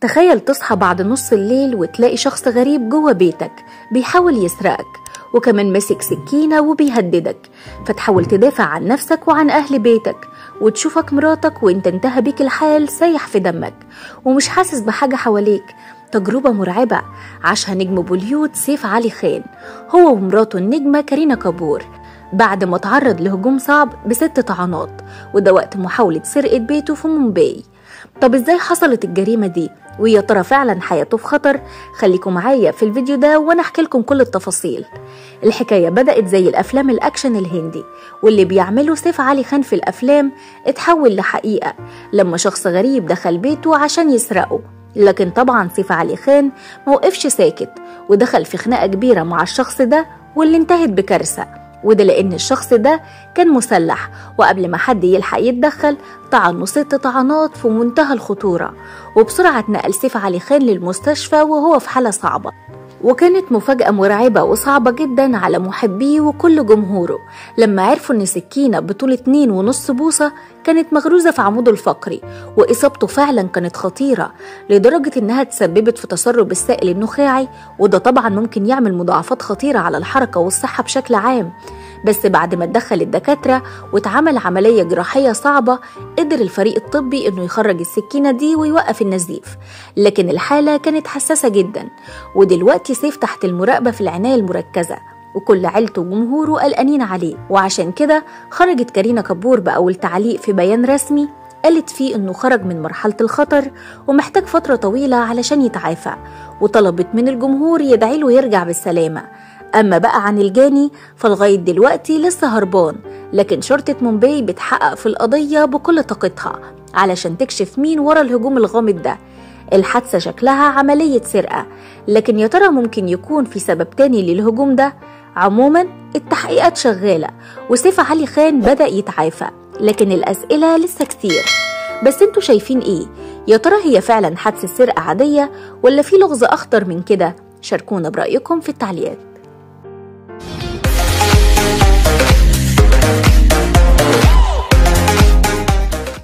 تخيل تصحى بعد نص الليل وتلاقي شخص غريب جوه بيتك بيحاول يسرقك، وكمان ماسك سكينة وبيهددك، فتحاول تدافع عن نفسك وعن أهل بيتك، وتشوفك مراتك وانت انتهى بيك الحال سايح في دمك ومش حاسس بحاجة حواليك. تجربة مرعبة عاشها نجم بوليود سيف علي خان هو ومراته النجمة كارينا كابور بعد ما تعرض لهجوم صعب ب6 طعنات، وده وقت محاولة سرقة بيته في مومباي. طب ازاي حصلت الجريمة دي؟ ويا ترى فعلا حياته في خطر؟ خليكم معايا في الفيديو ده وانا احكي لكم كل التفاصيل. الحكاية بدأت زي الافلام الاكشن الهندي، واللي بيعمله سيف علي خان في الافلام اتحول لحقيقة لما شخص غريب دخل بيته عشان يسرقه. لكن طبعا سيف علي خان موقفش ساكت ودخل في خناقة كبيرة مع الشخص ده واللي انتهت بكارثة، وده لأن الشخص ده كان مسلح، وقبل ما حد يلحق يتدخل طعنه 6 طعنات في منتهى الخطورة، وبسرعة اتنقل سيف علي خان للمستشفى وهو في حالة صعبة. وكانت مفاجأة مرعبة وصعبة جدا على محبيه وكل جمهوره لما عرفوا ان سكينة بطول 2.5 بوصة كانت مغروزة في عموده الفقري، وإصابته فعلا كانت خطيرة لدرجة انها تسببت في تسرب السائل النخاعي، وده طبعا ممكن يعمل مضاعفات خطيرة على الحركة والصحة بشكل عام. بس بعد ما اتدخل الدكاترة واتعمل عملية جراحية صعبة قدر الفريق الطبي انه يخرج السكينة دي ويوقف النزيف، لكن الحالة كانت حساسة جدا، ودلوقتي سيف تحت المراقبة في العناية المركزة، وكل عيلته وجمهوره قلقانين عليه. وعشان كده خرجت كارينا كابور بأول تعليق في بيان رسمي قالت فيه انه خرج من مرحلة الخطر ومحتاج فترة طويلة علشان يتعافى، وطلبت من الجمهور يدعي له يرجع بالسلامة. أما بقى عن الجاني فلغاية دلوقتي لسه هربان، لكن شرطة مومباي بتحقق في القضية بكل طاقتها علشان تكشف مين ورا الهجوم الغامض ده. الحادثة شكلها عملية سرقة، لكن يا ترى ممكن يكون في سبب تاني للهجوم ده؟ عموما التحقيقات شغالة وسيف علي خان بدأ يتعافى، لكن الأسئلة لسه كتير. بس انتوا شايفين ايه؟ يا ترى هي فعلا حادثة سرقة عادية ولا في لغز أخطر من كده؟ شاركونا برأيكم في التعليقات.